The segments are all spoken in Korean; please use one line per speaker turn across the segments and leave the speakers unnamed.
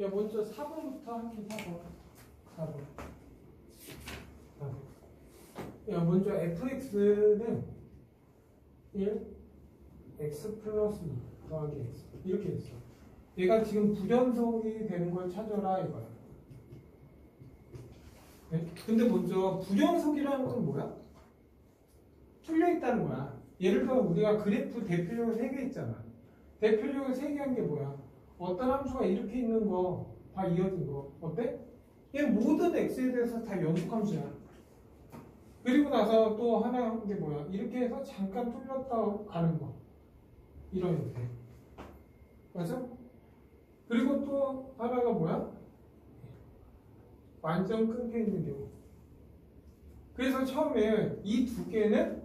야, 먼저 4번부터 할게. 4번. 야, 먼저 fx는 1 x 플러스 2 더하기 x 이렇게 했어. 얘가 지금 불연속이 되는 걸 찾아라 이거야. 네? 근데 먼저 불연속이라는 건 뭐야? 틀려 있다는 거야. 예를 들어 우리가 그래프 대표적으로 3개 있잖아. 대표적으로 3개 한 게 뭐야? 어떤 함수가 이렇게 있는 거 다 이어진 거 어때? 얘 모든 x에 대해서 다 연속함수야. 그리고 나서 또 하나 한 게 뭐야? 이렇게 해서 잠깐 뚫렸다 가는 거 이런 형태. 맞아? 그리고 또 하나가 뭐야? 완전 끊겨 있는 경우. 그래서 처음에 이 두 개는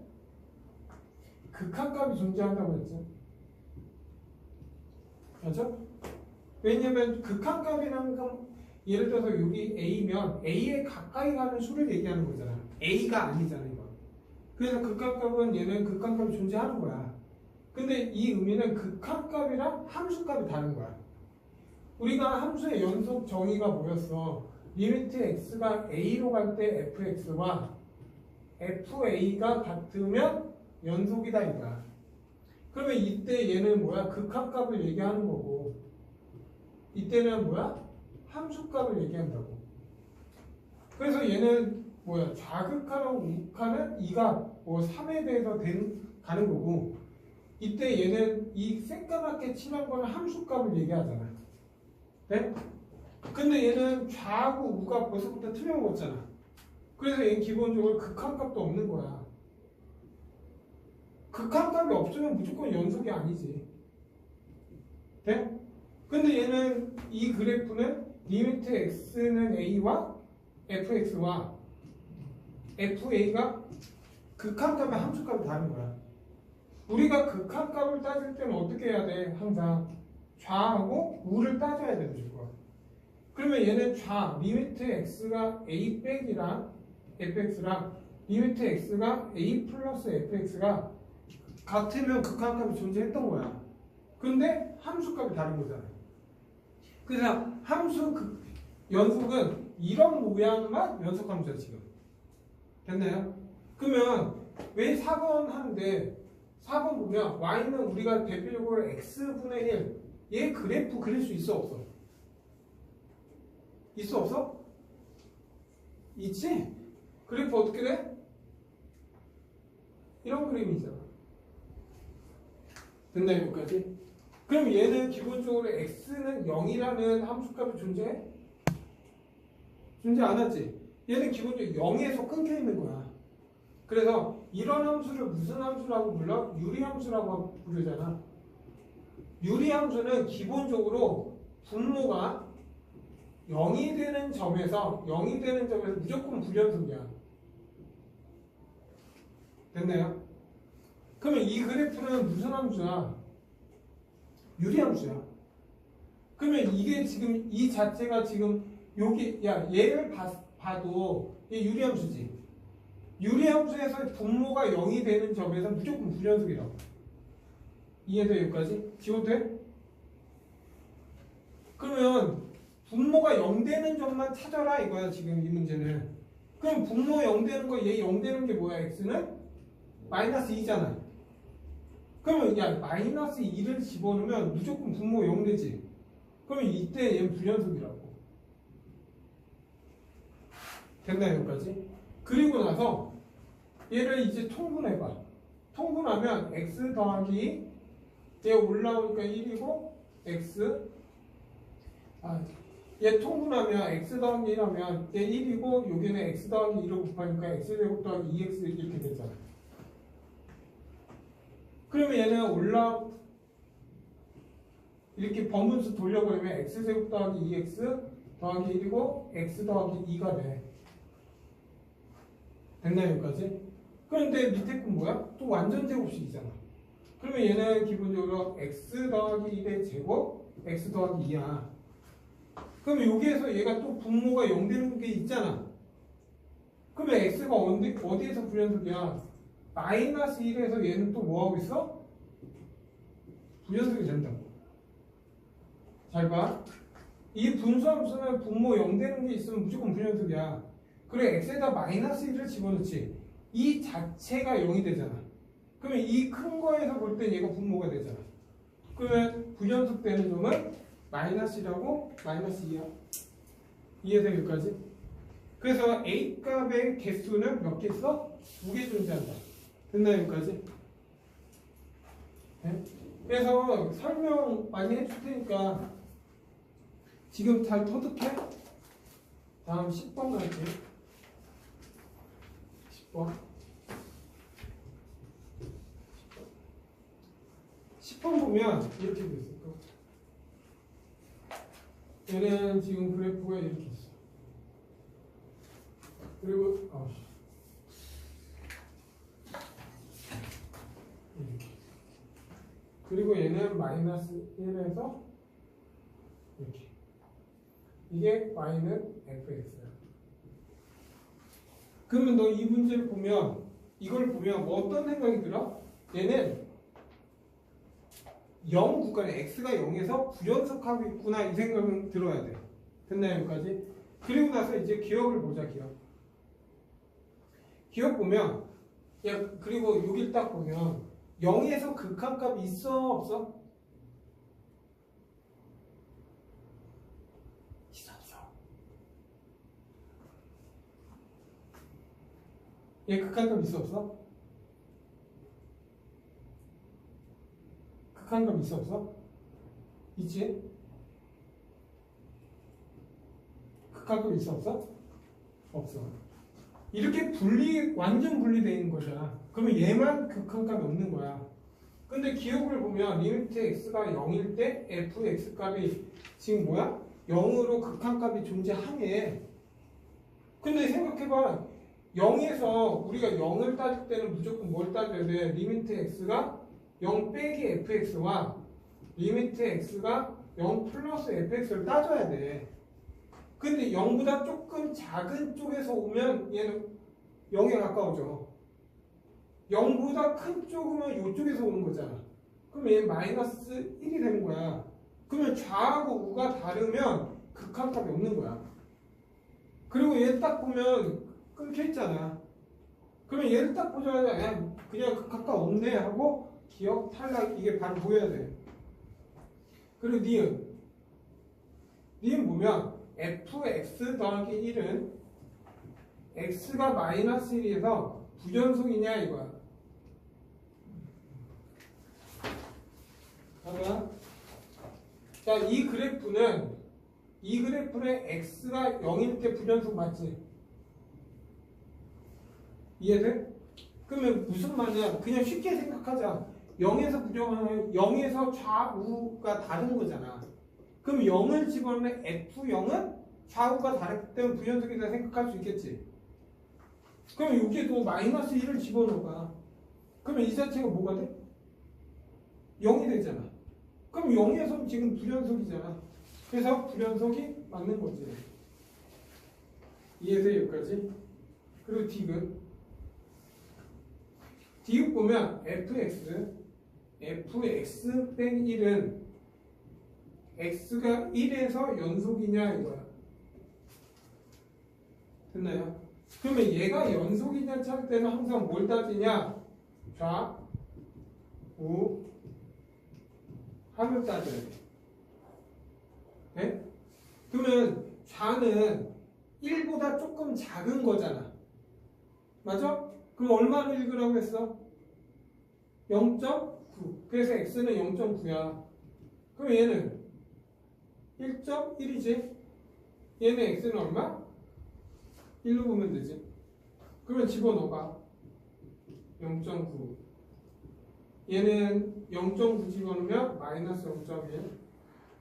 극한값이 존재한다고 했죠. 맞죠? 왜냐면 극한값이라는 건 예를 들어서 여기 A면 A에 가까이 가는 수를 얘기하는 거잖아. A가 아니잖아 이거. 그래서 극한값은 얘는 극한값이 존재하는 거야. 근데 이 의미는 극한값이랑 함수값이 다른 거야. 우리가 함수의 연속 정의가 뭐였어? 리미트 x가 a로 갈 때 fx와 fa가 같으면 연속이다 이거야. 그러면 이때 얘는 뭐야? 극한값을 얘기하는 거고 이때는 뭐야? 함수값을 얘기한다고. 그래서 얘는 뭐야? 좌극하고 우극하는 2가 뭐 3에 대해서 가는 거고 이때 얘는 이 새까맣게 칠한 거는 함수값을 얘기하잖아. 네? 근데 얘는 좌하고 우가 벌써부터 틀려먹었잖아. 그래서 얘는 기본적으로 극한값도 없는 거야. 극한값이 없으면 무조건 연속이 아니지. 네? 근데 얘는 이 그래프는 리미트 x는 a와 fx와 fa가 극한값과 함수값이 다른 거야. 우리가 극한값을 따질 때는 어떻게 해야 돼? 항상 좌하고 우를 따져야 돼 무조건. 그러면 얘는 좌 리미트 x가 a 빼기랑 fx랑 리미트 x가 a 플러스 fx가 같으면 극한값이 존재했던 거야. 근데 함수값이 다른 거잖아. 그래서 함수 연속은 이런 모양만 연속함수야 지금. 됐나요? 그러면 왜 4번 하는데 4번 보면 y는 우리가 대표적으로 x분의 1 얘 그래프 그릴 수 있어 없어? 있어 없어? 있지? 그래프 어떻게 돼? 이런 그림이잖아. 됐나 여기까지? 그럼 얘는 기본적으로 x는 0이라는 함수값이 존재해? 존재 안 하지? 얘는 기본적으로 0에서 끊겨 있는 거야. 그래서 이런 함수를 무슨 함수라고 불러? 유리함수라고 부르잖아. 유리함수는 기본적으로 분모가 0이 되는 점에서 무조건 불연속이야. 됐나요? 그러면 이 그래프는 무슨 함수야? 유리함수야. 그러면 이게 지금 이 자체가 지금 여기 얘를 봐도 얘 유리함수지. 유리함수에서 분모가 0이 되는 점에서 무조건 불연속이라고. 이해돼 여기까지? 지워돼? 그러면 분모가 0 되는 점만 찾아라 이거야 지금 이 문제는. 그럼 분모 0 되는 거 얘 0 되는 게 뭐야? x는 마이너스 2잖아. 그러면 마이너스 2를 집어넣으면 무조건 분모 0 되지. 그러면 이때 얘는 불연속이라고. 됐나요 여기까지? 그리고 나서 얘를 이제 통분해봐. 통분하면 x 더하기 얘 올라오니까 1이고 x 얘 통분하면 x 더하기 1하면 얘 1이고 여기는 x 더하기 2로 곱하니까 x제곱 더하기 2x 이렇게 되잖아. 그러면 얘는 이렇게 번분수 돌려버리면 x제곱 더하기 2x 더하기 1이고 x 더하기 2가 돼. 됐나요 여기까지? 그런데 밑에 건 뭐야? 또 완전 제곱식이잖아. 그러면 얘는 기본적으로 x 더하기 1의 제곱 x 더하기 2야. 그럼 여기에서 얘가 또 분모가 0 되는 게 있잖아. 그러면 x가 어디에서 불연속이야? 마이너스 1에서 얘는 또 뭐하고 있어? 불연속이 된다고. 잘 봐. 이 분수함수는 분모 0 되는 게 있으면 무조건 불연속이야. 그래 x에다 마이너스 1을 집어넣지. 이 자체가 0이 되잖아. 그러면 이 큰 거에서 볼 땐 얘가 분모가 되잖아. 그러면 불연속 되는 점은 마이너스라고 마이너스 2야. 이해돼 여기까지? 그래서 A 값의 개수는 몇 개 있어? 2개 존재한다. 됐나 여기까지? 네? 그래서 설명 많이 해줄 테니까 지금 잘 터득해? 다음 10번 갈게. 10번. 10번 보면 이렇게 돼 있을 거. 얘는 지금 그래프가 이렇게 있어. 그리고 이렇게. 그리고 얘는 마이너스 1에서 이렇게. 이게 y는 fx야. 그러면 너 이 문제를 보면 이걸 보면 뭐 어떤 생각이 들어? 얘는 0 구간에 x가 0에서 부연속하고 있구나 이 생각은 들어야 돼. 됐나요 여기까지? 그리고 나서 이제 기억을 보자. 기억 보면 야 그리고 여기 딱 보면 0에서 극한값이 있어 없어? 있어. 얘 극한값 있어 없어? 극한값 있어 없어? 있지? 극한값 있어 없어? 없어. 이렇게 완전 분리되어 있는 거잖아. 그러면 얘만 극한값이 없는 거야. 근데 기억을 보면 리미트 x가 0일 때 fx 값이 지금 뭐야? 0으로 극한값이 존재하네. 근데 생각해봐. 0에서 우리가 0을 따질 때는 무조건 뭘 따져야 돼? 리미트 x가 0 빼기 fx와 리미트 x가 0 플러스 fx를 따져야 돼. 근데 0보다 조금 작은 쪽에서 오면 얘는 0에 가까워져. 0보다 큰 쪽이면 이쪽에서 오는 거잖아. 그럼 얘는 마이너스 1이 되는 거야. 그러면 좌하고 우가 다르면 극한값이 없는 거야. 그리고 얘 딱 보면 끊겨 있잖아. 그러면 얘를 딱 보자마자 그냥 극한값 없네 하고 기억 탈락 이게 바로 보여야 돼. 그리고 니은 보면 fx 더하기 1은 x가 마이너스 1에서 부전속이냐 이거야. 봐봐. 자, 이 그래프는 x가 0일 때 부전속 맞지? 이해돼? 그러면 무슨 말이야? 그냥 쉽게 생각하자. 0에서 부정하면 0에서 좌우가 다른 거잖아. 그럼 0을 집어넣으면 F0은 좌우가 다르기 때문에 부연속이다 생각할 수 있겠지. 그럼 여기에도 마이너스 1을 집어넣어봐. 그러면 이 자체가 뭐가 돼? 0이 되잖아. 그럼 0에서 지금 부연속이잖아. 그래서 부연속이 맞는 거지. 이해돼 여기까지? 그리고 디귿 보면 fx 빼기 1은 x가 1에서 연속이냐 이거야. 됐나요? 그러면 얘가 연속이냐 찾을 때는 항상 뭘 따지냐? 좌, 우, 합을 따져야 돼. 네? 그러면 좌는 1보다 조금 작은 거잖아. 맞아? 그럼 얼마를 읽으라고 했어? 0.9. 그래서 x는 0.9야. 그럼 얘는 1.1이지? 얘는 x는 얼마? 1로 보면 되지. 그러면 집어넣어봐. 0.9. 얘는 0.9 집어넣으면 마이너스 0.1.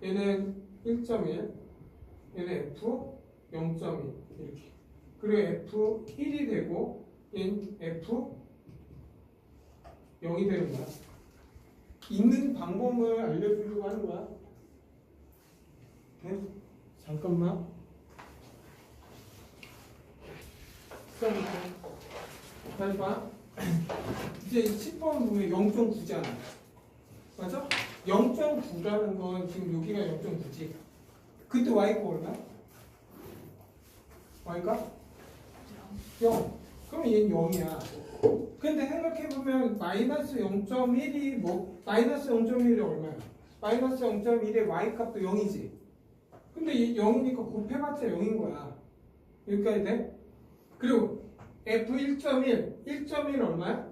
얘는 1.1. 얘는 f 0.2. 이렇게. 그리고 f1이 되고 얘는 f 0이 되는 거야. 있는 방법을 알려주려고 하는 거야. 네? 잠깐만. 잘 봐. 이제 10번 보면 0.9잖아. 맞아? 0.9라는 건 지금 여기가 0.9지. 그때 y가 얼마야? y가 0. 그럼 얘는 0이야. 근데 생각해보면 마이너스 0.1이 마이너스 0.1이 얼마야? 마이너스 0.1의 y 값도 0이지. 근데 얘 0이니까 곱해봤자 0인 거야. 여기까지 돼? 그리고 f1.1, 1.1 얼마야?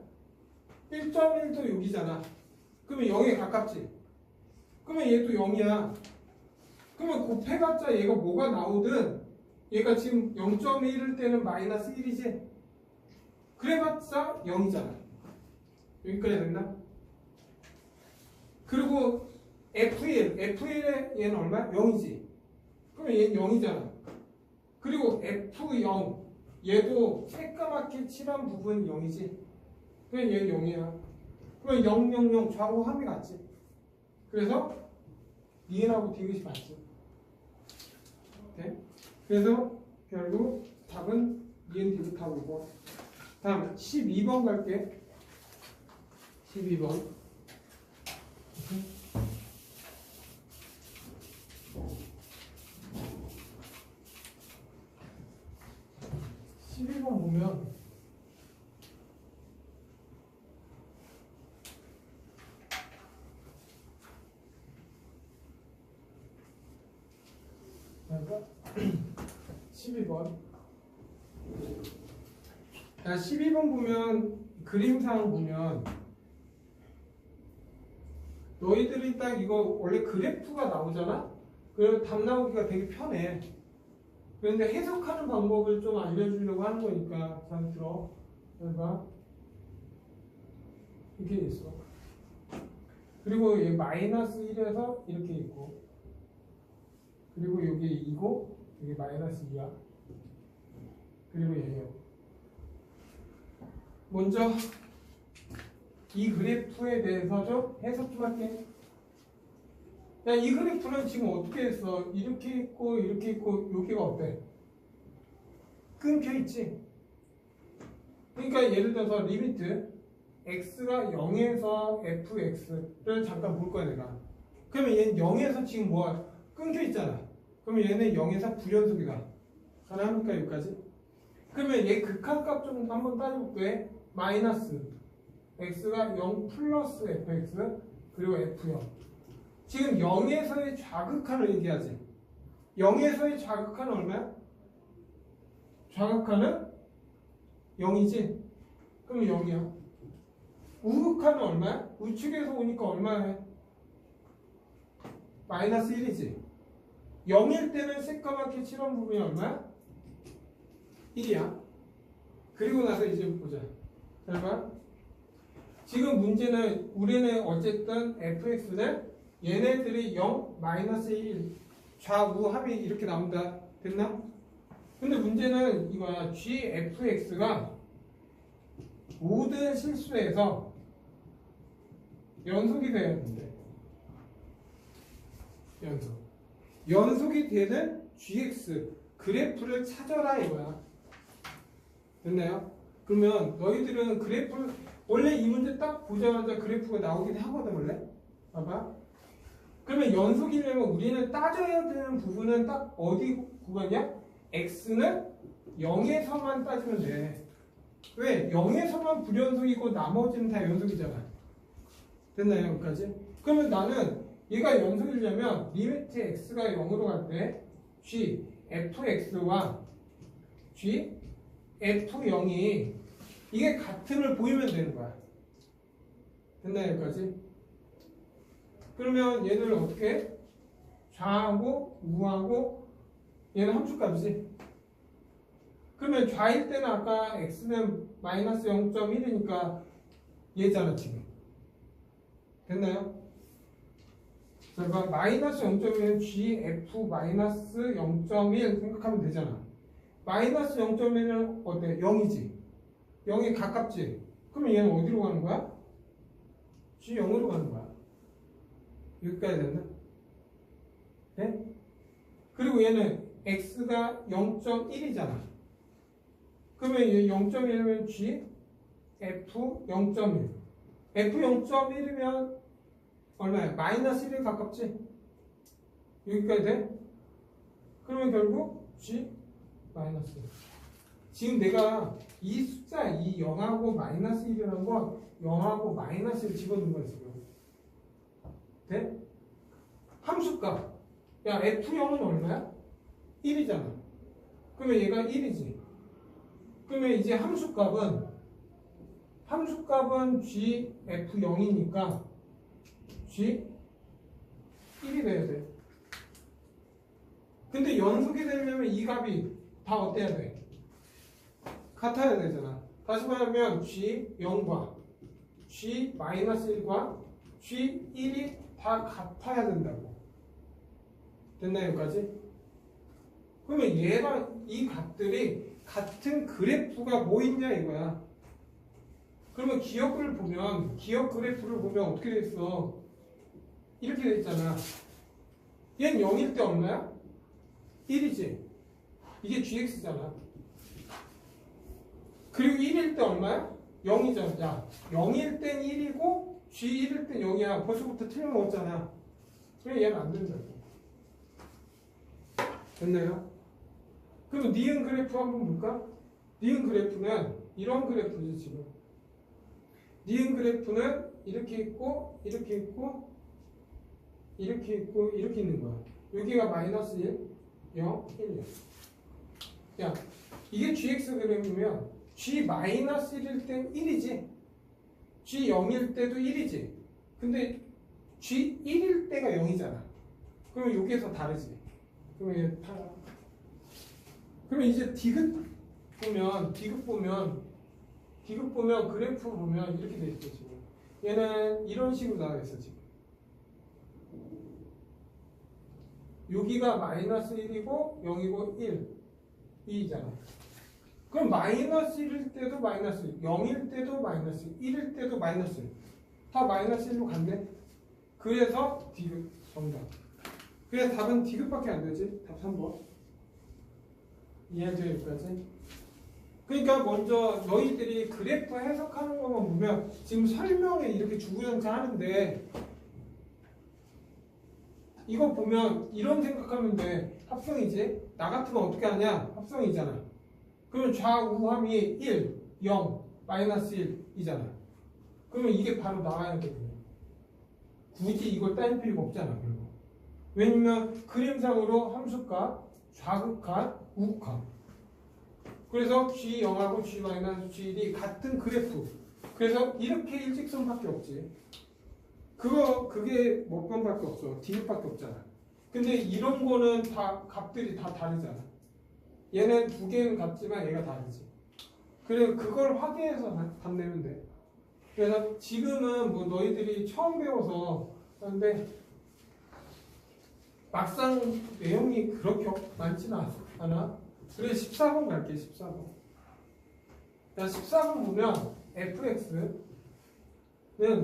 1.1도 여기잖아. 그러면 0에 가깝지. 그러면 얘도 0이야. 그러면 곱해봤자 얘가 뭐가 나오든 얘가 지금 0.1일 때는 마이너스 1이지. 그래봤자 0이잖아. 여기까지 됐나? 그리고 F1의 얘는 얼마야? 0이지. 그러면 얘는 0이잖아. 그리고 F0 얘도 새까맣게 칠한 부분 0이지. 그냥 얘 0이야. 그럼 0, 0, 0 좌우 합이 같지. 그래서 니은하고 디귿이 맞지. 네? 그래서 결국 답은 니은 디귿하고 5번. 다음 12번 갈게. 12번. 12번 보면 그러니까 12번. 자, 12번 보면 그림상 보면 너희들이 딱 이거 원래 그래프가 나오잖아? 그래서 답 나오기가 되게 편해. 그런데 해석하는 방법을 좀 알려주려고 하는 거니까 잘 들어. 그러니까 이렇게 있어. 그리고 얘 마이너스 1에서 이렇게 있고, 그리고 여기 2고 여기 마이너스 2야. 그리고 얘예요. 먼저 이 그래프에 대해서 좀 해석 좀 할게. 야, 이 그래프는 지금 어떻게 했어? 이렇게 있고 이렇게 있고 여기가 어때? 끊겨 있지. 그러니까 예를 들어서 리미트 x가 0에서 fx를 잠깐 볼 거야 내가. 그러면 얘는 0에서 지금 뭐야? 끊겨 있잖아. 그러면 얘는 0에서 불연속이다. 가능합니까 여기까지? 그러면 얘 극한값 좀 한번 따져볼게. 마이너스 x가 0 플러스 fx 그리고 f0. 지금 0에서의 좌극한을 얘기하지. 0에서의 좌극한은 얼마야? 좌극한은 0이지? 그럼 0이야. 우극한은 얼마야? 우측에서 오니까 얼마야? 마이너스 1이지. 0일 때는 새까맣게 칠한 부분이 얼마야? 1이야. 그리고 나서 이제 보자. 잘 봐. 지금 문제는 우리는 어쨌든 fx는 얘네들이 0, 마이너스 1 좌우 합이 이렇게 나온다. 됐나? 근데 문제는 이거야. gfx가 모든 실수에서 연속이 돼야 되는데 연속이 되는 gx 그래프를 찾아라 이거야. 됐나요? 그러면 너희들은 그래프를 원래 이 문제 딱 보자마자 그래프가 나오긴 하거든 원래. 봐봐. 그러면 연속이려면 우리는 따져야 되는 부분은 딱 어디 구간이야? x는 0에서만 따지면 돼. 왜? 0에서만 불연속이고 나머지는 다 연속이잖아. 됐나요? 여기까지? 그러면 나는 얘가 연속이려면 리미트 x가 0으로 갈 때 g fx와 g f0이 이게 같음을 보이면 되는 거야. 됐나요? 여기까지? 그러면 얘를 어떻게 해? 좌하고 우하고 얘는 함수값이지. 그러면 좌일 때는 아까 x는 마이너스 0.1이니까 얘잖아 지금. 됐나요? 그러니까 마이너스 0.1은 gf 마이너스 0.1 생각하면 되잖아. 마이너스 0.1은 어때? 0이지. 0이 가깝지. 그러면 얘는 어디로 가는 거야? g0으로 가는 거야. 여기까지 됐나? 네? 그리고 얘는 x가 0.1이잖아. 그러면 얘 0.1이면 g f 0.1 f 0.1이면 얼마야? 마이너스 1에 가깝지? 여기까지 돼? 그러면 결국 G 마이너스 1. 지금 내가 이 숫자, 이 0하고 마이너스 1이라는 건 0하고 마이너스 1 집어넣은 거야, 지금. 돼? 함수값. 야, F0은 얼마야? 1이잖아. 그러면 얘가 1이지. 그러면 이제 함수값은 G F0이니까 G 1이 돼야 돼. 근데 연속이 되려면 이 값이 다 어때야 돼? 같아야 되잖아. 다시 말하면 G0과 G-1과 G1이 다 같아야 된다고. 됐나요, 여기까지? 그러면 얘랑 이 값들이 같은 그래프가 뭐 있냐 이거야. 그러면 기억 그래프를 보면 어떻게 돼 있어? 이렇게 돼 있잖아. 얘는 0일 때 얼마야? 1이지. 이게 gx잖아. 그리고 1일 때 얼마야? 0이잖아. 야, 0일 땐 1이고 g1일 땐 0이야. 벌써부터 틀려먹었잖아. 그럼 얘는 안 된다고. 됐나요? 그럼 니은 그래프 한번 볼까? 니은 그래프는 이런 그래프지 지금. 니은 그래프는 이렇게 있고 이렇게 있고 이렇게 있고 이렇게 있는 거야. 여기가 마이너스 1, 0, 1이야. 야, 이게 gx 그래프면 g 마이너스 1일 땐 1이지. g 0일 때도 1이지. 근데 g 1일 때가 0이잖아. 그러면 여기에서 다르지. 그러면 얘 그러면 이제 디귿 보면 그래프 보면 이렇게 돼 있어 지금. 얘는 이런 식으로 나와 있어 지금. 여기가 마이너스 1이고 0이고 1, 2잖아. 그럼 마이너스 1일 때도 마이너스 1, 0일 때도 마이너스 1, 1일 때도 마이너스 1. 다 마이너스 1로 간대. 그래서 디귿 정답. 그래서 답은 디귿밖에 안 되지. 답 3번. 이해돼 여기까지? 그러니까 먼저 너희들이 그래프 해석하는 것만 보면 지금 설명에 이렇게 주구장창 하는데 이거 보면 이런 생각하면 돼. 합성이지? 나 같으면 어떻게 하냐? 합성이잖아. 그러면 좌우함이 1, 0, 마이너스 1이잖아. 그러면 이게 바로 나와야 되거든요. 굳이 이걸 따질 필요가 없잖아. 결국. 왜냐면 그림상으로 함수값, 좌극값, 우극값. 그래서 G0하고 G-G1이 같은 그래프. 그래서 이렇게 일직선밖에 없지. 그게 몇 번밖에 없어. 디귿밖에 없잖아. 근데 이런 거는 다 값들이 다 다르잖아. 얘는 두 개는 같지만 얘가 다르지. 그래 그걸 확인해서 답 내면 돼. 그래서 지금은 뭐 너희들이 처음 배워서 하는데 막상 내용이 그렇게 많지는 않아. 그래서 14번 갈게. 14번. 자, 14번 보면 fx는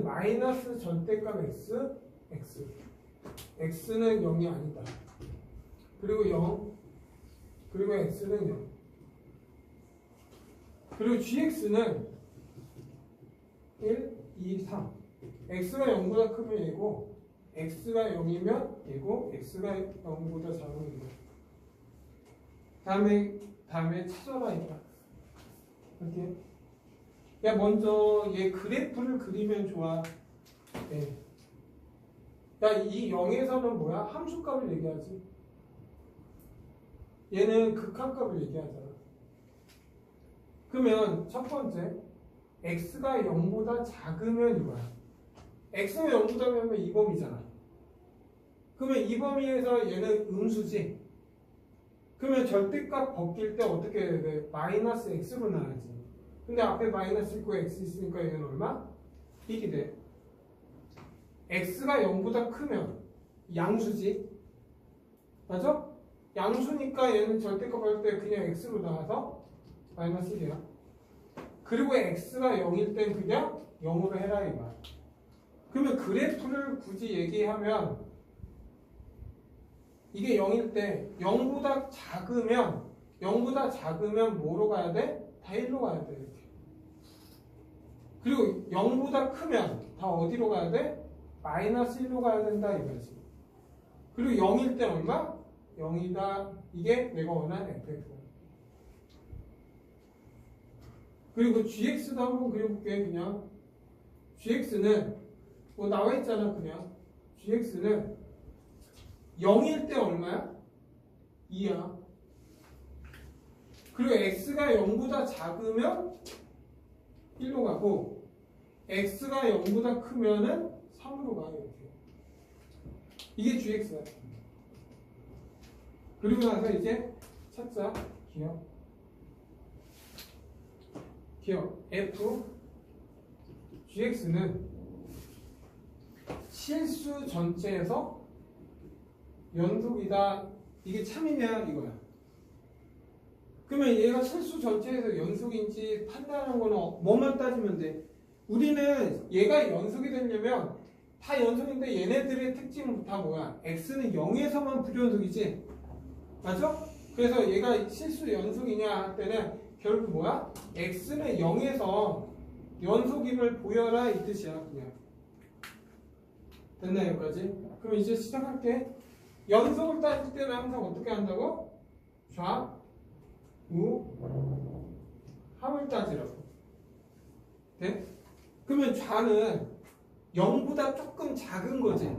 마이너스 절대값 x, x는 0이 아니다. 그리고 0, 그리고 x는 0. 그리고 gx는 1, 2, 3. x가 0보다 크면 얘고, x가 0이면 얘고, x가 0보다 작으면 얘고. 다음에 찾아라 이거. 이렇게. 야 먼저 얘 그래프를 그리면 좋아. 네. 야 이 0에서는 뭐야? 함수값을 얘기하지. 얘는 극한값을 얘기하잖아. 그러면 첫 번째 x가 0보다 작으면 이거야. x가 0보다 작으면 이 범위잖아. 그러면 이 범위에서 얘는 음수지. 그러면 절대값 벗길 때 어떻게 해야 돼? 마이너스 x로 나와야지. 근데 앞에 마이너스 있고 x 있으니까 얘는 얼마? 1이 돼. x가 0보다 크면 양수지. 맞아? 양수니까 얘는 절대값 할 때 그냥 x로 나와서 마이너스 1이야. 그리고 x가 0일 땐 그냥 0으로 해라 이거야. 그러면 그래프를 굳이 얘기하면 이게 0일 때 0보다 작으면 뭐로 가야 돼? 다 1로 가야 돼. 이렇게. 그리고 0보다 크면 다 어디로 가야 돼? 마이너스 1로 가야 된다 이거지. 그리고 0일 때 얼마? 0이다 이게 내가 원하는 fx야. 그리고 gx도 한번 그려볼게. 그냥 gx는 뭐 나와 있잖아. 그냥 gx는 0일 때 얼마야? 2야. 그리고 x가 0보다 작으면 1로 가고 x가 0보다 크면은 3으로 가. 이렇게. 이게 gx야. 그리고 나서 이제 찾자. 기억 f gx는 실수 전체에서 연속이다. 이게 참이냐 이거야. 그러면 얘가 실수 전체에서 연속인지 판단하는 거는 뭐만 따지면 돼? 우리는 얘가 연속이 되려면 다 연속인데 얘네들의 특징은 다 뭐야? x는 0에서만 불연속이지. 맞죠? 그래서 얘가 실수 연속이냐 할 때는 결국 뭐야? x는 0에서 연속임을 보여라 이 뜻이야. 그냥. 됐나 여기까지? 그럼 이제 시작할게. 연속을 따질 때는 항상 어떻게 한다고? 좌, 우, 합을 따지라고. 네? 그러면 좌는 0보다 조금 작은 거지.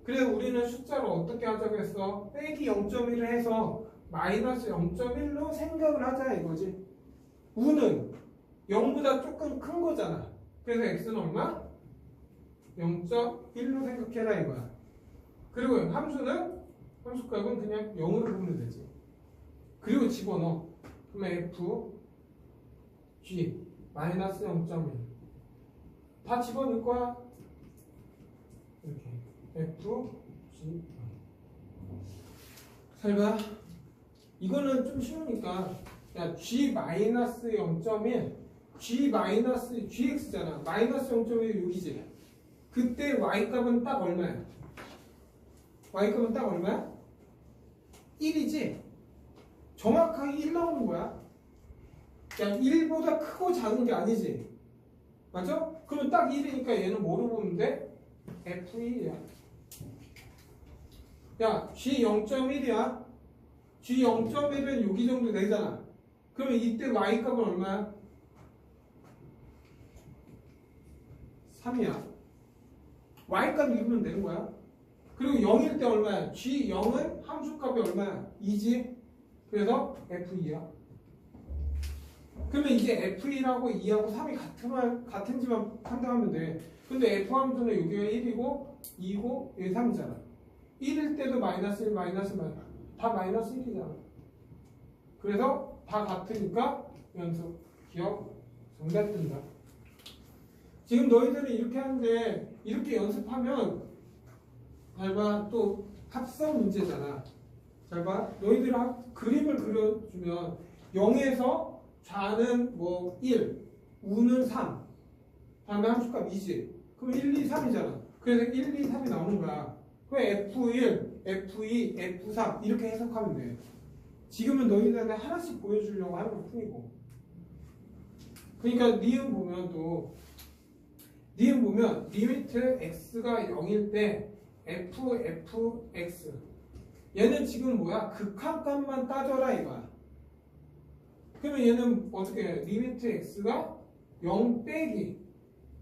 그래서 우리는 숫자를 어떻게 하자고 했어? 빼기 0.1을 해서 마이너스 0.1로 생각을 하자 이거지. 우는 0보다 조금 큰 거잖아. 그래서 x는 얼마? 0.1로 생각해라 이거야. 그리고 함수는 함수값은 그냥 0으로 보면 되지. 그리고 집어넣어. 그러면 f g 마이너스 0.1 다 집어넣을 거야. 이렇게 f g 잘 봐. 이거는 좀 쉬우니까 야 g 마이너스 0.1 g 마이너스 gx잖아. 마이너스 0.1 여기지. 그때 y값은 딱 얼마야? y값은 딱 얼마야? 1이지? 정확하게 1 나오는 거야. 야 1보다 크고 작은 게 아니지. 맞죠? 그러면 딱 1이니까 얘는 뭐로 보면 돼? f1이야. 야 g 0.1이야. g 0.1은 여기 정도 되잖아. 그러면 이때 y값은 얼마야? 3이야. y값 읽으면 되는 거야. 그리고 0일 때 얼마야? g0은 함수값이 얼마야? 2지? 그래서 f2야. 그러면 이제 f1하고 2하고 3이 같은지만 판단하면 돼. 근데 f 함수는 여기가 1이고 2고 여기 3이잖아. 1일 때도 마이너스 1, 마이너스 다 마이너스 1이잖아. 그래서 다 같으니까 연속 기억 정답 뜬다. 지금 너희들은 이렇게 하는데 이렇게 연습하면 잘 봐. 또 합성 문제잖아. 잘 봐. 너희들 그림을 그려주면 0에서 좌는 뭐 1, 우는 3, 다음에 함수값 2지. 그럼 1, 2, 3이잖아. 그래서 1, 2, 3이 나오는 거야. 그럼 F1, F2, F3 이렇게 해석하면 돼. 지금은 너희들한테 하나씩 보여주려고 하는 것 뿐이고. 그러니까 니은 보면 리미트 x가 0일 때 f, x 얘는 지금 뭐야? 극한값만 따져라 이거야. 그러면 얘는 어떻게 해? 리미트 x가 0 빼기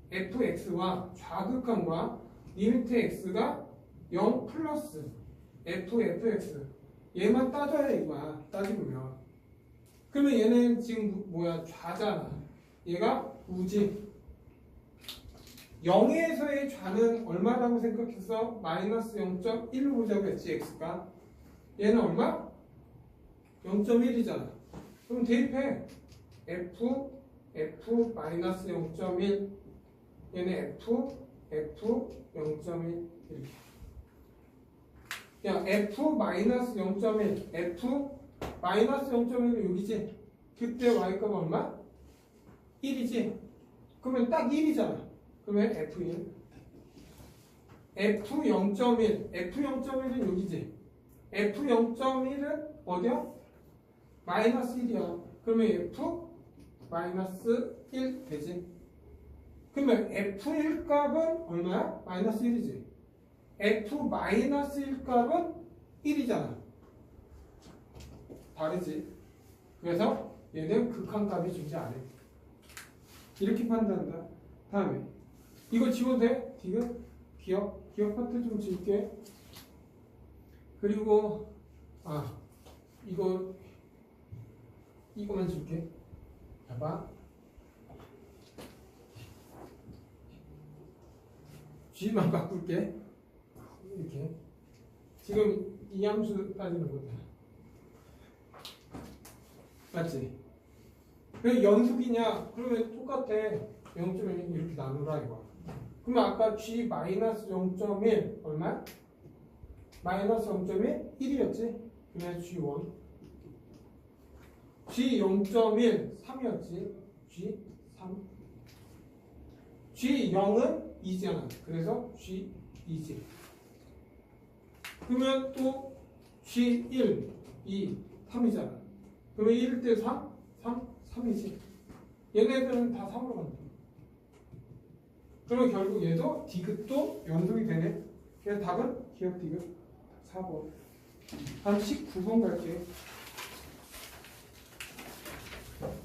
fx와 좌극한과 리미트 x가 0 플러스 fx 얘만 따져야 이거야. 따지면 그러면 얘는 지금 뭐야? 좌잖아. 얘가 우지. 0에서의 좌는 얼마라고 생각해서 마이너스 0.1로 보자고 했지 x가. 얘는 얼마? 0.1이잖아. 그럼 대입해. f 마이너스 0.1 얘는 f 0.1 이렇게. 야 f 마이너스 0.1 f 마이너스 0.1은 여기지. 그때 y값 얼마? 1이지. 그러면 딱 1이잖아. 그러면 F1 F0.1 F0.1은 여기지. F0.1은 어디야? 마이너스 1이야. 그러면 F 마이너스 1 되지. 그러면 F1 값은 얼마야? 마이너스 1이지. F 마이너스 1 값은 1이잖아. 다르지. 그래서 얘는 극한값이 존재안 해. 이렇게 판단한다. 다음에 이거 지워도 돼? 디귿? 기억 파트 좀 지울게. 그리고 이거만 줄게. 봐봐. G만 바꿀게. 이렇게. 지금 이 함수 따지는 거다. 맞지? 왜 연속이냐? 그러면 똑같아. 0.1 이렇게 나누라 이거. 그러면 아까 G-0.1 얼마? 마이너스 0.1? 1이었지? 그래 G1. G0.1 3이었지? G3. G0은 2잖아. 그래서 G2지. 그러면 또 G1, 2, 3이잖아. 그러면 1일 때 3? 3이지. 얘네들은 다 3으로 간다. 그러면 결국 얘도 디귿도 연속이 되네. 그래서 답은 기억 디귿 4번. 다음 19번 갈게.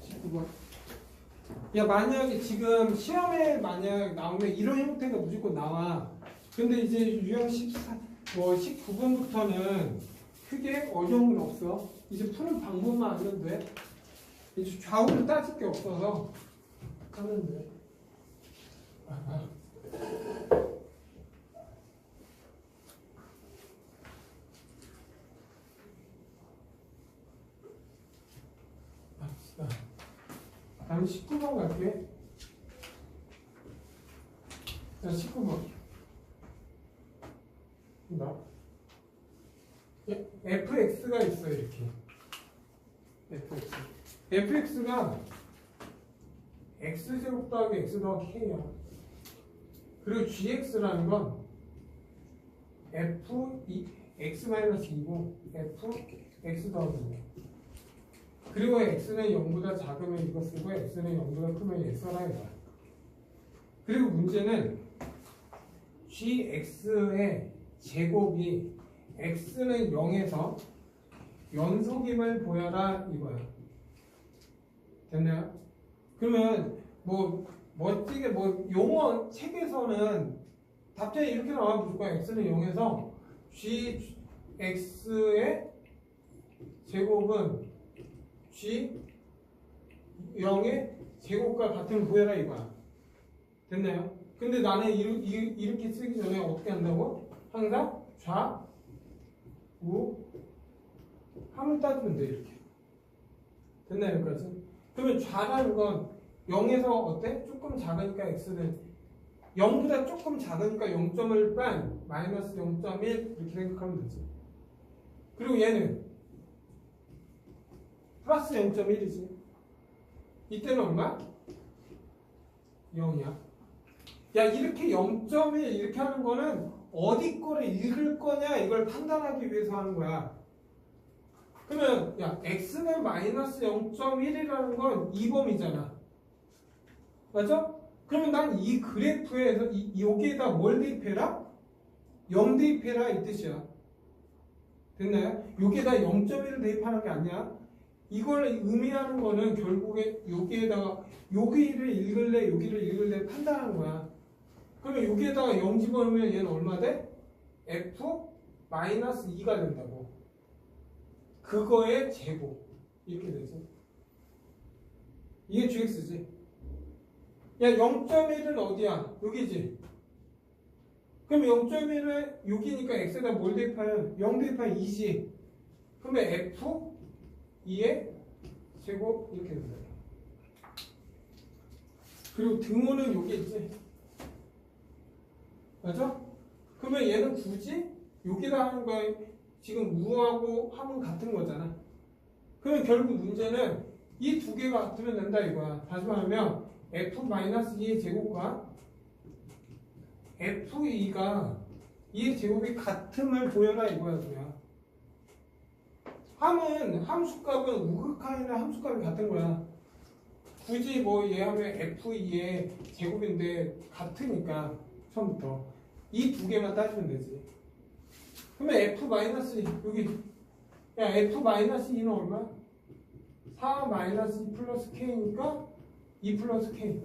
19번. 야, 만약에 지금 시험에 만약 나오면 이런 형태가 무조건 나와. 근데 이제 유형 19번부터는 크게 어려움은 없어. 이제 푸는 방법만 알면 돼. 이제 좌우를 따질 게 없어서 하면 돼. 다음 19번 갈게. 자, 19번. fx가 있어, 이렇게. fx가 x제곱 더하기 x 더하기 k야. 그리고 gx라는 건 x-2고 fx 더하기 2. 그리고 x는 0보다 작으면 이거 쓰고 x는 0보다 크면 얘 써라 이거야. 그리고 문제는 gx의 제곱이 x는 0에서 연속임을 보여라 이거야. 됐나요? 그러면 멋지게 용어 책에서는 답장이 이렇게 나와. 무조건 x는 0에서 gx의 제곱은 g0의 제곱과 같은 보여라 이거야. 됐나요? 근데 나는 이렇게 쓰기 전에 어떻게 한다고? 항상 좌, 우, 함을 따주면 돼. 이렇게. 됐나요? 여기까지? 그러면 좌라는 건 0에서 어때? 조금 작으니까 x는 0보다 조금 작으니까 0.1 뺀 마이너스 0.1 이렇게 생각하면 되지. 그리고 얘는 플러스 0.1이지. 이때는 얼마? 0이야. 야, 이렇게 0.1 이렇게 하는 거는 어디 거를 읽을 거냐 이걸 판단하기 위해서 하는 거야. 그러면 야, x는 마이너스 0.1이라는 건 이 범위잖아. 맞죠? 그러면 난 이 그래프에서 여기에다 뭘 대입해라? 0 대입해라 이 뜻이야. 됐나요? 여기에다 0.1을 대입하는 게 아니야. 이걸 의미하는 거는 결국에 여기에다가 여기를 읽을래 여기를 읽을래 판단하는 거야. 그러면 여기에다가 0 집어넣으면 얘는 얼마 돼? f-2가 된다고. 그거의 제곱 이렇게 되지. 이게 gx지. 야, 0.1은 어디야? 여기지. 그럼 0.1은 여기니까 x에다 뭘 대입하면 0 대입하면 2지. 그러면 f2의 제곱 이렇게 된다. 그리고 등호는 여기 있지. 맞아? 그러면 얘는 굳이 여기다 하는 거에 지금 우하고 함은 같은 거잖아. 그러면 결국 문제는 이 두 개가 같으면 된다 이거야. 다시 말하면 f-2의 제곱과 f2가 이 제곱이 같음을 보여라 이거야. 그냥 함은 함수값은 우극한이나 함수값이 같은 거야. 굳이 얘 하면 f2의 제곱인데 같으니까 처음부터 이 두 개만 따지면 되지. 그러면 f- 여기 야, F-2는 얼마야? 4-2 플러스 K니까 2 플러스 K.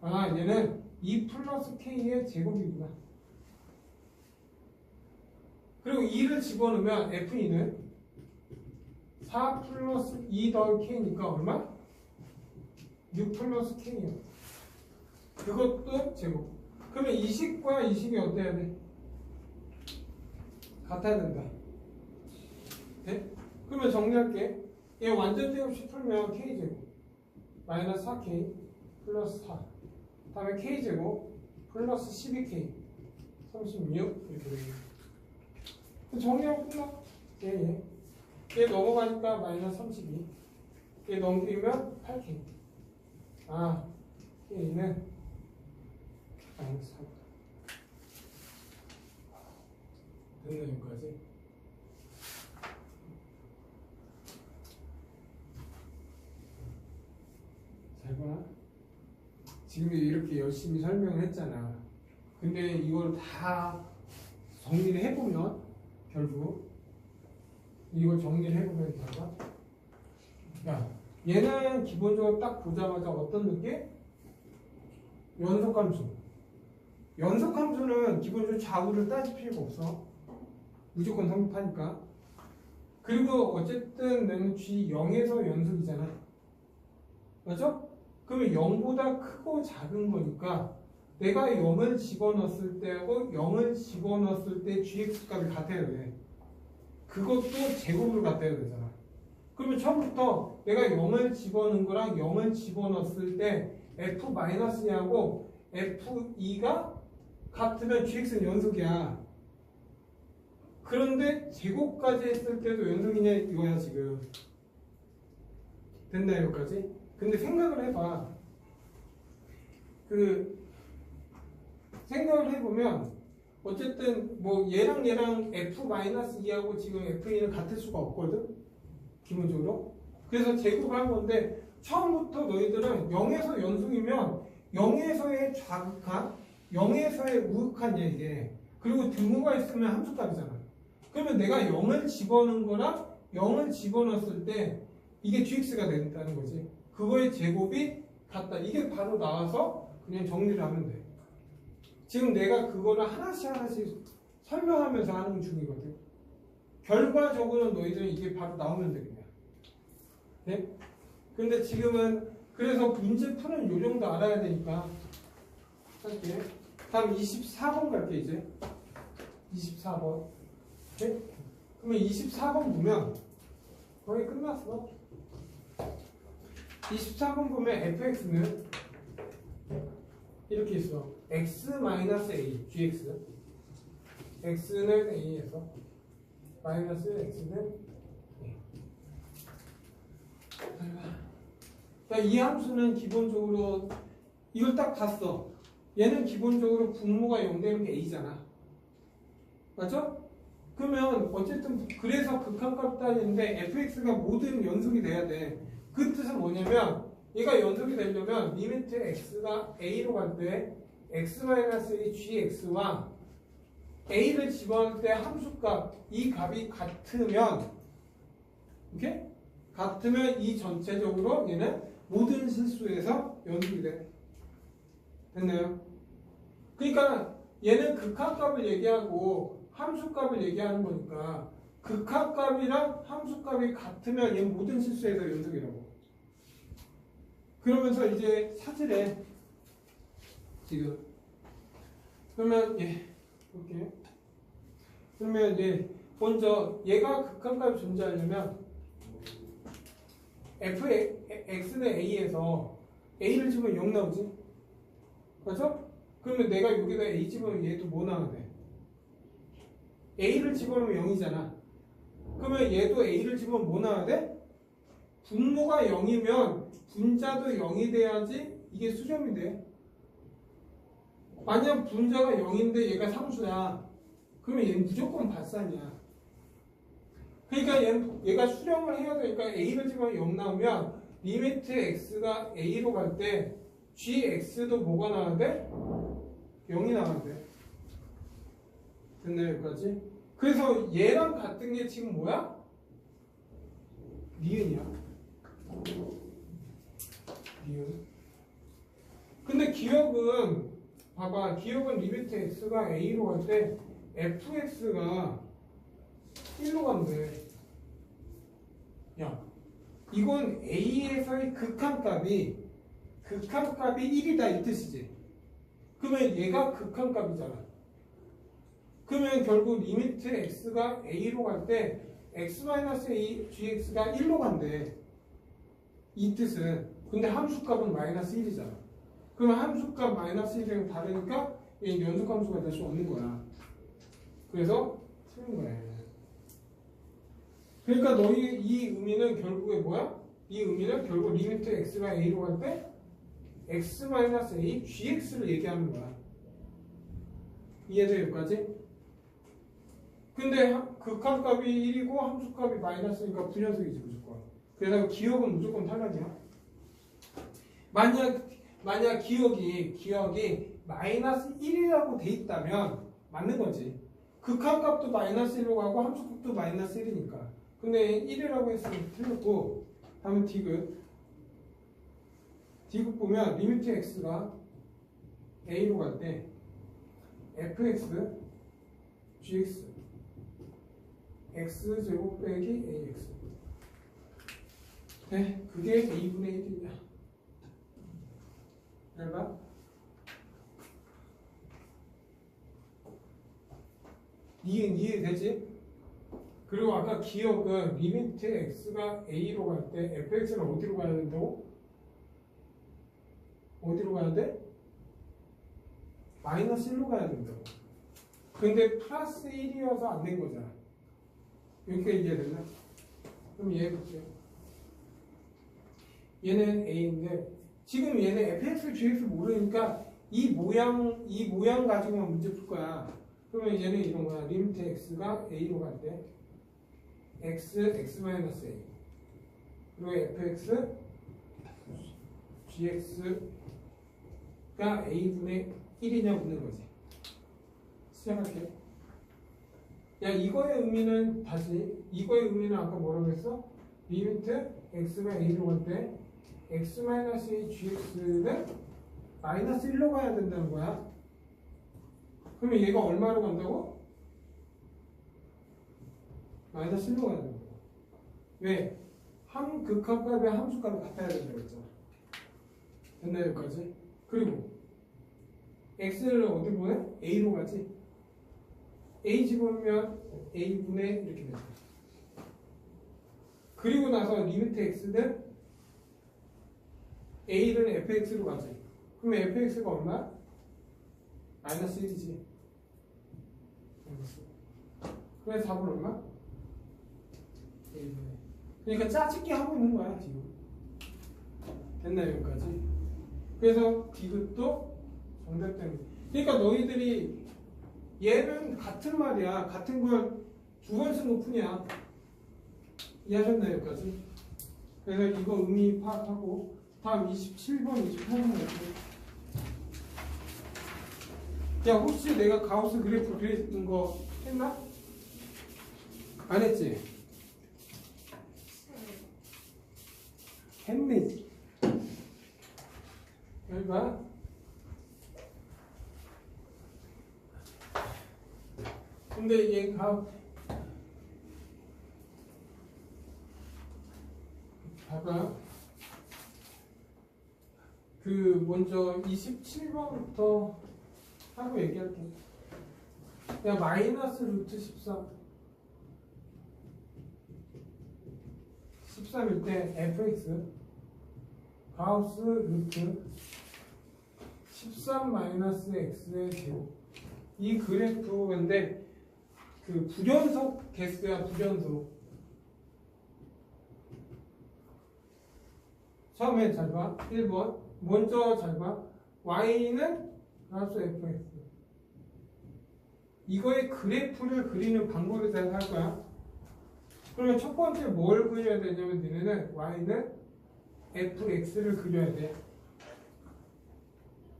아, 얘는 2 플러스 K의 제곱이구나. 그리고 2를 집어넣으면 F2는 4 플러스 2 더하기 K니까 얼마? 6 플러스 K예요. 그것도 제곱. 그러면 이식과 이식이 어때야 돼? 같아야 된다. 네? 그러면 정리할게. 얘 완전 제곱식 풀면 K제곱 마이너스 4K 플러스 4 다음에 K제곱 플러스 12K 36 이렇게 되겠네. 정리하고 끝나. 얘 넘어가니까 마이너스 32. 얘 넘기면 8K. 아, 얘는 마이너스 4. 됐네, 여기까지. 잘 봐. 지금 이렇게 열심히 설명을 했잖아. 근데 이걸 다 정리를 해보면 결국 이걸 정리를 해보면 봐봐. 야, 얘는 기본적으로 딱 보자마자 어떤 느낌? 연속함수. 연속함수는 기본적으로 좌우를 따질 필요가 없어. 무조건 성립하니까. 그리고 어쨌든 너는 G 0에서 연속이잖아. 맞죠? 그러면 0보다 크고 작은 거니까 내가 0을 집어넣었을 때하고 0을 집어넣었을 때 gx 값이 같아야 돼. 그것도 제곱으로 같아야 되잖아. 그러면 처음부터 내가 0을 집어넣은 거랑 0을 집어넣었을 때 f-2하고 f2가 같으면 gx는 연속이야. 그런데 제곱까지 했을 때도 연속이냐 이거야 지금. 됐나 여기까지? 근데 생각을 해봐. 생각을 해보면 어쨌든 뭐 얘랑 f-2하고 지금 f2는 같을 수가 없거든 기본적으로. 그래서 제곱을 한 건데 처음부터 너희들은 0에서 연속이면 0에서의 좌극한 0에서의 우극한 얘기에 그리고 등호가 있으면 함수값이잖아. 그러면 내가 0을 집어넣은 거랑 0을 집어넣었을 때 이게 gx가 된다는 거지. 그거의 제곱이 같다. 이게 바로 나와서 그냥 정리를 하면 돼. 지금 내가 그거를 하나씩 설명하면서 하는 중이거든. 결과적으로 너희들은 이게 바로 나오면 돼 그냥. 네? 근데 지금은 그래서 문제 푸는 요 정도 알아야 되니까 할게. 다음 24번 갈게 이제. 24번. 네? 그러면 24번 보면 거의 끝났어. 24번 보면 fx는 이렇게 있어. x-a, gx. x는 a에서 마이너스 x는 a. 자, 이 함수는 기본적으로 이걸 딱 봤어. 얘는 기본적으로 분모가 0되는 게 a잖아. 맞죠? 그러면 어쨌든 그래서 극한값 따지는데 fx가 모든 연속이 돼야 돼. 그 뜻은 뭐냐면 얘가 연속이 되려면 리미트 x가 a로 갈 때 x-a gx와 a를 집어넣을 때 함수값 이 값이 같으면 이렇게 같으면 이 전체적으로 얘는 모든 실수에서 연속이 돼. 됐나요? 그러니까 얘는 극한값을 얘기하고 함수값을 얘기하는 거니까 극한값이랑 함수값이 같으면 얘 모든 실수에서 연속이라고. 그러면서 이제 사질에 지금 그러면 볼게요. 그러면 먼저 얘가 극한값이 존재하려면 x는 a에서 a를 집으면 0 나오지? 맞죠? 그러면 내가 여기다 a 집으면 얘도 뭐 나와야 돼? a를 집어넣으면 0이잖아. 그러면 얘도 a를 집으면 뭐 나와야 돼? 분모가 0이면 분자도 0이 돼야지 이게 수렴이 돼. 만약 분자가 0인데 얘가 상수야. 그러면 얘는 무조건 발산이야. 그러니까 얘가 수렴을 해야 되니까 a를 집으면 0 나오면 리미트 x가 a로 갈 때 gx도 뭐가 나와야 돼? 0이 나와야 돼. 됐나요 여기까지? 그래서 얘랑 같은 게 지금 뭐야? 니은이야. 니은. 근데 기억은 봐봐. 기억은 리미트 x가 a로 갈 때 fx가 1로 간대. 야, 이건 a에서의 극한값이 1이다 이 뜻이지. 그러면 얘가 극한값이잖아. 그러면 결국 리미트 x가 a로 갈 때 x-a gx가 1로 간대. 이 뜻은. 근데 함수값은 마이너스 1이잖아. 그러면 함수값 마이너스 1이랑 다르니까 얘 연속함수가 될 수 없는 거야. 그래서 틀린 거야. 그러니까 너희 이 의미는 결국에 뭐야? 이 의미는 결국 리미트 x가 a로 갈 때 x-a gx를 얘기하는 거야. 이해돼 여기까지? 근데 극한값이 1이고 함수값이 마이너스니까 분연속이지 무조건. 그래서 기억은 무조건 탈락이야. 만약 기억이 마이너스 1이라고 돼 있다면 맞는 거지. 극한값도 마이너스 1로 가고 함수값도 마이너스 1이니까. 근데 1이라고 했으면 틀렸고. 다음은 디귿. 디귿 보면 리미트 x가 a로 갈 때 fx gx x제곱 빼기 ax. 네, 그게 a분의 1이야. 알바? 이해 되지? 그리고 아까 기억은 리미트 x가 a로 갈 때 fx는 어디로 가야 된다고? 어디로 가야 돼? 마이너스 1로 가야 된다고. 근데 플러스 1이어서 안 된 거잖아. 이렇게 이해됐나? 그럼 이해해볼게요. 얘는 a인데 지금 얘는 fx, gx 모르니까 이 모양 가지고만 문제 풀 거야. 그러면 얘는 이런 거야. 리미트 x가 a로 갈 때 x, x-a 그리고 fx, gx가 a분의 1이냐 묻는 거지. 시작할게. 야, 이거의 의미는 이거의 의미는 아까 뭐라고 했어? 리미트 x가 a로 갈 때 x-a gx는 마이너스 1로 가야 된다는 거야. 그러면 얘가 얼마로 간다고? 마이너스 1로 가야 된다고. 왜? 극한값의 함수값이 같아야 된다고 했잖아. 됐나 여기까지? 그리고 x를 어디 보내? a로 가지. a 집어넣으면 a분의 이렇게 되죠. 그리고 나서 리미트 x는 a는 fx로 가지. 그러면 fx가 얼마? 마이너스 1이지. 그래서 답은 얼마? a분의. 그러니까 짜집기 하고 있는 거야 지금. 됐나 여기까지? 그래서 디귿도 정답되는. 그러니까 너희들이 얘는 같은 말이야. 같은 걸 두 번 쓴 것 뿐이야. 이해하셨나요 여기까지? 그래서 이거 의미 파악하고 다음 27번, 28번 갈게요. 야, 혹시 내가 가우스 그래프 그린 거 했나? 안 했지? 했네. 여기 봐. 근데 얘 봐봐. 먼저 27번부터 하고 얘기할게. 야, 마이너스 루트 13일 때 fx 가우스 루트 13 마이너스 x의 제곱. 이 그래프인데 부전속 개수야. 부전속. 처음에 잘 봐. 1번 먼저 잘 봐. y는 가우스 fx. 이거의 그래프를 그리는 방법에 대해서 할 거야. 그러면 첫 번째 뭘 그려야 되냐면 너네는 y는 fx를 그려야 돼.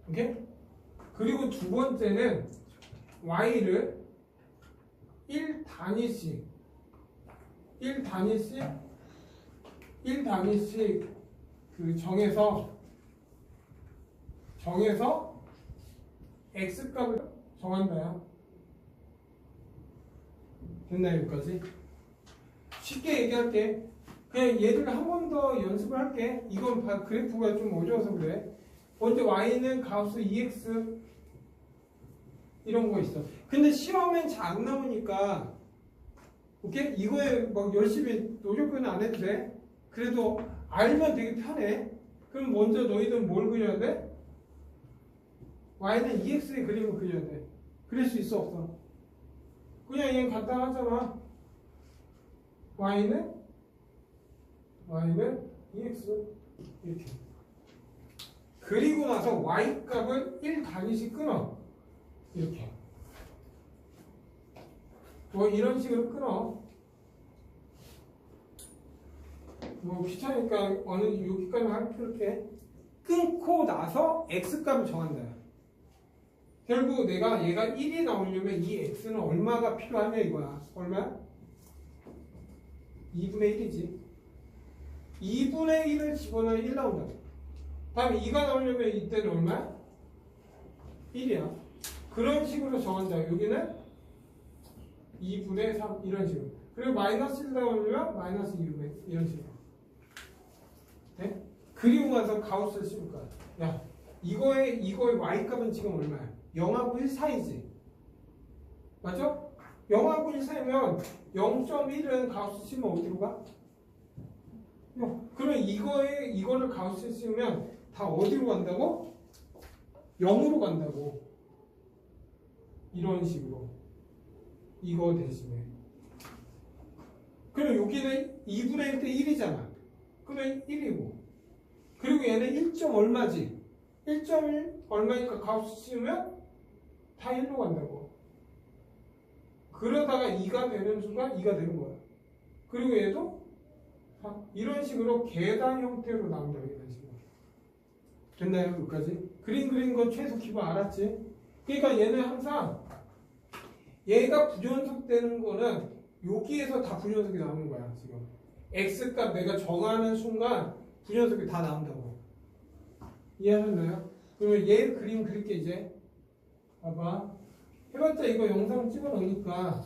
오케이? 그리고 두 번째는 y를 1단위씩 1 단위씩 그 정해서 x값을 정한다야. 됐나요? 여기까지? 쉽게 얘기할게. 그냥 얘를 한 번 더 연습을 할게. 이건 그래프가 좀 어려워서 그래. 먼저 y는 가우스 2x 이런 거 있어. 근데 시험엔 잘 안 나오니까 오케이? 이거에 막 열심히 노력은 안 해도 돼. 그래도 알면 되게 편해. 그럼 먼저 너희들은 뭘 그려야 돼? y는 2x의 그림을 그려야 돼. 그릴 수 있어 없어? 그냥 얘는 간단하잖아. y는 2x 이렇게. 그리고 나서 y 값을 1 단위씩 끊어. 이렇게. 뭐 이런 식으로 끊어. 뭐 귀찮으니까 어느 여기까지 할 필요 없게. 끊고 나서 x 값을 정한다. 결국 내가 얘가 1이 나오려면 이 x는 얼마가 필요하냐 이거야. 얼마야? 2분의 1이지. 2분의 1을 집어넣으면 1 나온다. 다음에 2가 나오려면 이때는 얼마야? 1이야. 그런 식으로 정한다. 여기는 2분의 3 이런 식으로. 그리고 마이너스 1 나오려면 마이너스 2분의 이런 식으로. 네? 그리고 나서 가우스를 씹을 거야. 야, 이거의 y값은 지금 얼마야? 0하고 1 사이지. 맞죠? 0하고 1 사이면 0.1은 가우스 씹으면 어디로 가? 그럼 이거를 가우스 씹으면 다 어디로 간다고? 0으로 간다고. 이런 식으로. 이거 대신에. 그럼 여기는 2분의 1 때 1이잖아. 그러면 1이고. 그리고 얘는 1. 얼마지? 1.1 얼마니까 가우스 씌우면 다 1로 간다고. 그러다가 2가 되는 순간 2가 되는 거야. 그리고 얘도 이런 식으로 계단 형태로 나온다. 이런 식으로. 됐나요? 여기까지? 그림 그리는 건 최소 기본 알았지? 그러니까 얘는 항상 얘가 부연속 되는 거는 여기에서 다 부연속이 나오는 거야. 지금 x값 내가 정하는 순간 부연속이 다 나온다고. 이해하셨나요? 그러면 얘 그림 그릴게. 이제 봐봐. 해봤자 이거 영상 찍어 놓으니까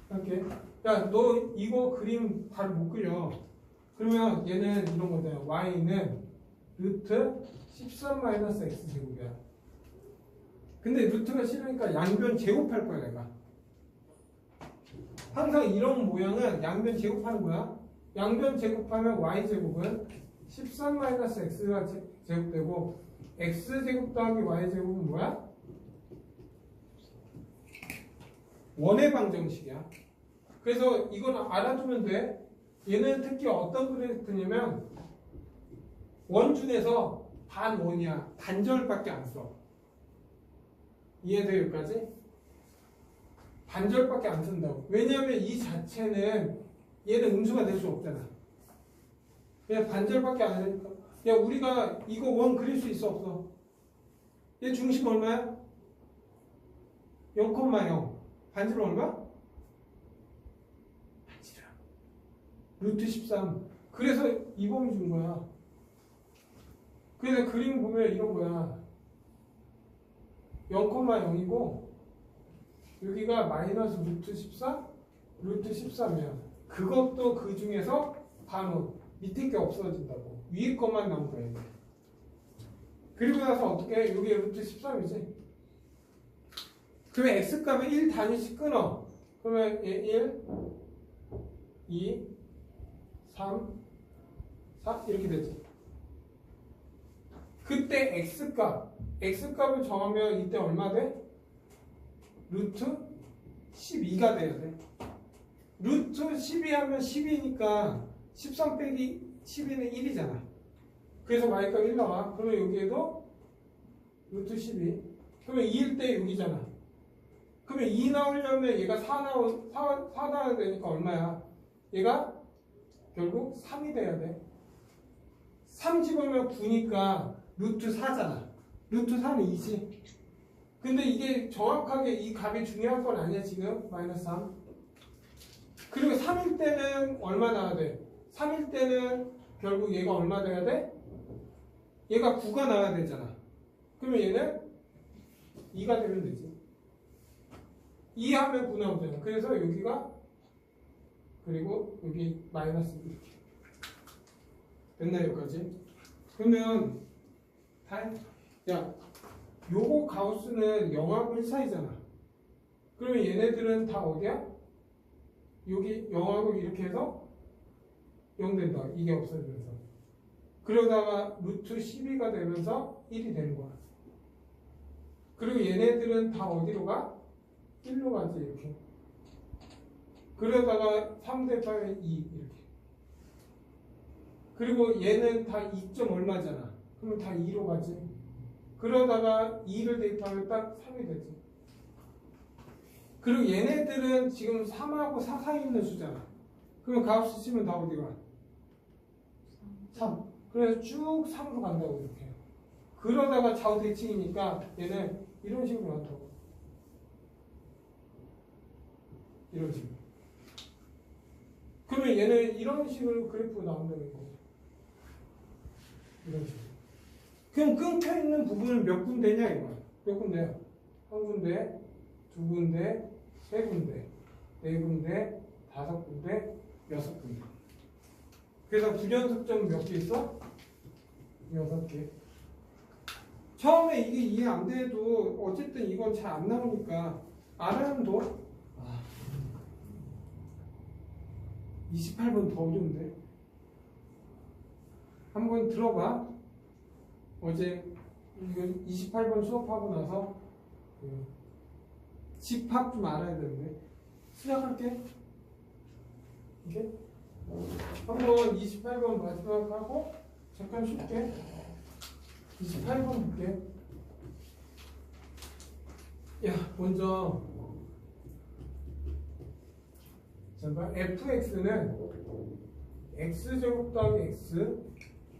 할게. 야, 너 이거 그림 바로 못 그려. 그러면 얘는 이런 거잖아. y는 루트 13-x제곱이야. 근데 루트가 싫으니까 양변 제곱할 거야 내가. 항상 이런 모양은 양변 제곱하는 거야. 양변 제곱하면 y제곱은 13-x가 제곱되고 x제곱 더하기 y제곱은 뭐야? 원의 방정식이야. 그래서 이건 알아두면 돼. 얘는 특히 어떤 그래프냐면 원중에서 반원이야. 반절밖에 안 써. 이해돼요? 여기까지? 반절밖에 안 쓴다고. 왜냐하면 이 자체는 얘는 음수가 될 수 없잖아. 그냥 반절밖에 안 하니까. 야, 우리가 이거 원 그릴 수 있어 없어? 얘 중심 얼마야? 0,0. 반지름 얼마? 반지름 루트 13. 그래서 이 범위 준 거야. 그래서 그림 보면 이런 거야. 0,0이고 여기가 마이너스 루트 14, 루트 13이야. 그것도 그 중에서 반원. 밑에 게 없어진다고. 위에 것만 나온 거야. 그리고 나서 어떻게 해? 여기 루트 13이지. 그러면 x값을 1 단위씩 끊어. 그러면 1, 2, 3, 4 이렇게 되지. 그때 x값을 정하면 이때 얼마 돼? 루트 12가 돼야 돼. 루트 12 하면 12니까 13 빼기 12는 1이잖아. 그래서 y값 1 나와. 그러면 여기에도 루트 12. 그러면 2일 때 여기잖아. 그러면 2 나오려면 얘가 4 나와야 되니까 얼마야? 얘가 결국 3이 돼야 돼. 3 집으면 9니까 루트 4잖아. 루트 4는 2지. 근데 이게 정확하게 이 값이 중요한 건 아니야 지금. 마이너스 3. 그리고 3일 때는 얼마 나와야 돼? 3일 때는 결국 얘가 얼마 돼야 돼? 얘가 9가 나와야 되잖아. 그러면 얘는 2가 되면 되지. 2 하면 9 나오잖아. 그래서 여기가 그리고 여기 마이너스 이렇게 됐나 여기까지? 그러면 야 요거 가우스는 0하고 1 사이잖아. 그러면 얘네들은 다 어디야? 여기 0하고 이렇게 해서 0 된다. 이게 없어지면서. 그러다가 루트 12가 되면서 1이 되는 거야. 그리고 얘네들은 다 어디로 가? 1로 가지 이렇게. 그러다가 3 대입하면 2 이렇게. 그리고 얘는 다 2점 얼마잖아. 그럼 다 2로 가지. 그러다가 2를 대입하면 딱 3이 되지. 그리고 얘네들은 지금 3하고 4 사이에 있는 수잖아. 그러면 가우스 치면 다 어디 가? 3. 그래서 쭉 3으로 간다고 이렇게 해요. 그러다가 좌우 대칭이니까 얘는 이런 식으로 간다고. 이런 식으로. 그러면 얘는 이런 식으로 그래프가 나온다는 거죠. 이런 식으로. 그럼 끊겨있는 부분은 몇 군데냐 이거야. 몇 군데야? 한 군데, 두 군데, 세 군데, 네 군데, 다섯 군데, 여섯 군데. 그래서 불연속점 몇 개 있어? 6개. 처음에 이게 이해 안 돼도 어쨌든 이건 잘 안 나오니까 알아는 둬. 28번 더 어려운데. 한번 들어봐. 어제 이건 28번 수업하고 나서 집합 좀 알아야 되는데. 시작할게. 이렇게. 한번 28번 마지막 하고 잠깐 쉴게. 28번 볼게. 야, 먼저 잠깐 fx는 x제곱 더하기 x,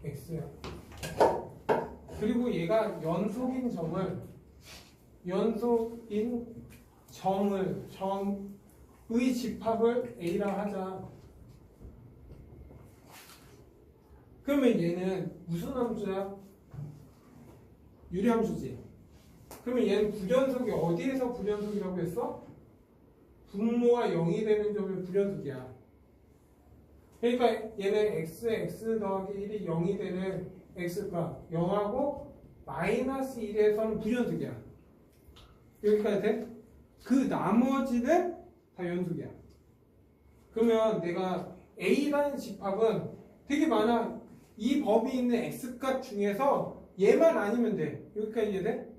x야. 그리고 얘가 연속인 점의 집합을 a라 하자. 그러면 얘는 무슨 함수야? 유리함수지. 그러면 얘는 부전속이 어디에서 부전속이라고 했어? 분모가 0이 되는 점이 부전속이야. 그러니까 얘는 x 더하기 1이 0이 되는 x가 0하고 마이너스 1에서는 부전속이야. 여기까지 돼? 그 나머지는 다 연속이야. 그러면 내가 a라는 집합은 되게 많아. 이 범위 있는 x값 중에서 얘만 아니면 돼. 여기까지 이해돼?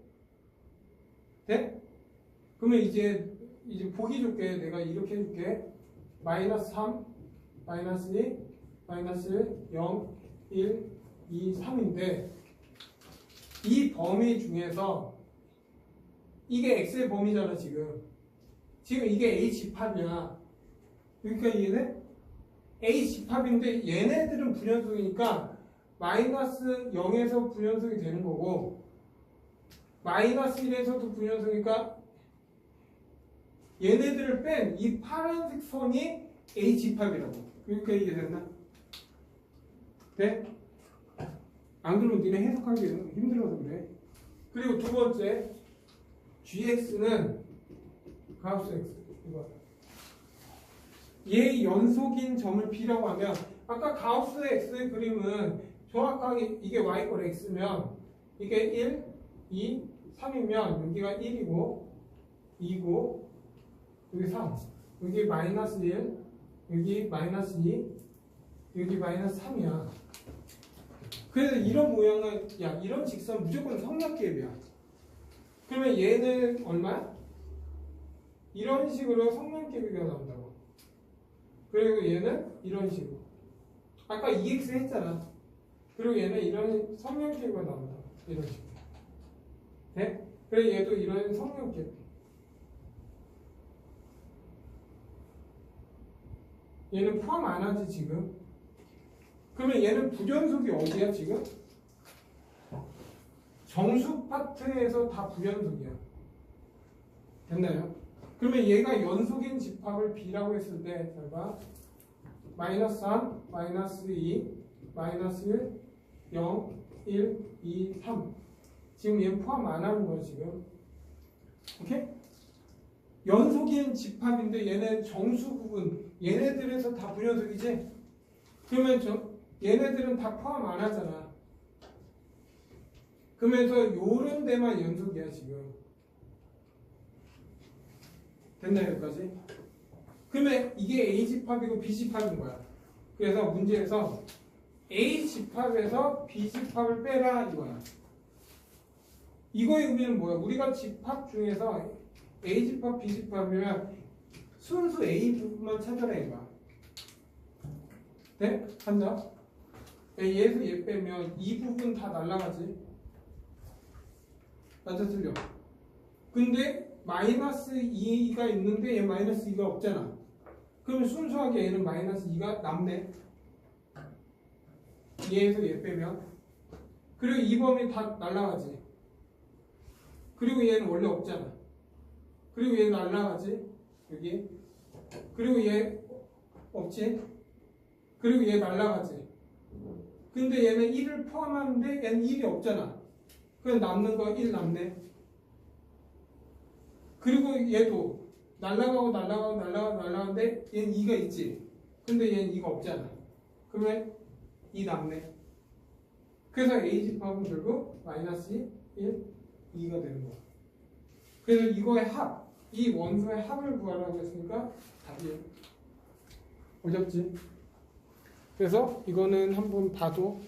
돼? 그러면 이제 보기 줄게. 내가 이렇게 해줄게. 마이너스 3, 마이너스 2, 마이너스 1, 0, 1, 2, 3인데 이 범위 중에서 이게 x의 범위잖아 지금. 지금 이게 a 집합이야. 여기까지 이해돼? a 집합인데 얘네들은 불연속이니까 마이너스 0에서 불연속이 되는 거고 마이너스 1에서도 불연속이니까 얘네들을 뺀 이 파란색 선이 a 집합이라고. 여기까지 이해됐나? 돼? 안 그러면 니네 해석하기 힘들어서 그래. 그리고 두 번째 gx는 가우스 x 이거. 얘 연속인 점을 b라고 하면 아까 가우스 x의 그림은 정확하게 이게 y꼴 x면 이게 1, 2, 3이면 여기가 1이고 2고 여기 3 여기 마이너스 1 여기 마이너스 2 여기 마이너스 3이야. 그래서 이런 모양은 야 이런 직선 무조건 성역기압이야. 그러면 얘는 얼마야? 이런 식으로 성역기압이 나온다고. 그리고 얘는 이런 식으로. 아까 2x 했잖아. 그리고 얘는 이런 성역기압이 나온다. 이런 식으로. 네? 그리고 얘도 이런 성역기압. 얘는 포함 안 하지 지금. 그러면 얘는 부전속이 어디야 지금? 정수 파트에서 다 부연속이야. 됐나요? 그러면 얘가 연속인 집합을 B라고 했을 때, 잘 봐. 마이너스 3, 마이너스 2, 마이너스 1, 0, 1, 2, 3. 지금 얘 포함 안 하는 거야, 지금. 오케이? 연속인 집합인데 얘네 정수 부분, 얘네들에서 다 분연속이지? 그러면 얘네들은 다 포함 안 하잖아. 그러면서 요런 데만 연속이야, 지금. 됐나, 여기까지? 그러면 이게 A 집합이고 B 집합인 거야. 그래서 문제에서 A 집합에서 B 집합을 빼라 이거야. 이거의 의미는 뭐야? 우리가 집합 중에서 A 집합, B 집합이면 순수 A 부분만 찾아라 이거야. 네? 한다? 얘에서 얘 빼면 이 부분 다 날라가지. 맞아, 틀려? 근데 마이너스 2가 있는데 얘 마이너스 2가 없잖아. 그러면 순수하게 얘는 마이너스 2가 남네. 얘에서 얘 빼면. 그리고 이 범위 다 날라가지. 그리고 얘는 원래 없잖아. 그리고 얘 날라가지. 여기. 그리고 얘 없지. 그리고 얘 날라가지. 근데 얘는 1을 포함하는데 얘는 1이 없잖아. 그럼 남는 거 1 남네. 그리고 얘도 날라가는데 얘는 2가 있지. 근데 얘는 2가 없잖아. 그러면 2 남네. 그래서 A 집합은 결국 마이너스 1, 2가 되는 거야. 그래서 이거의 합, 이 원소의 합을 구하라고 했으니까 답이 어렵지. 그래서 이거는 한번 봐도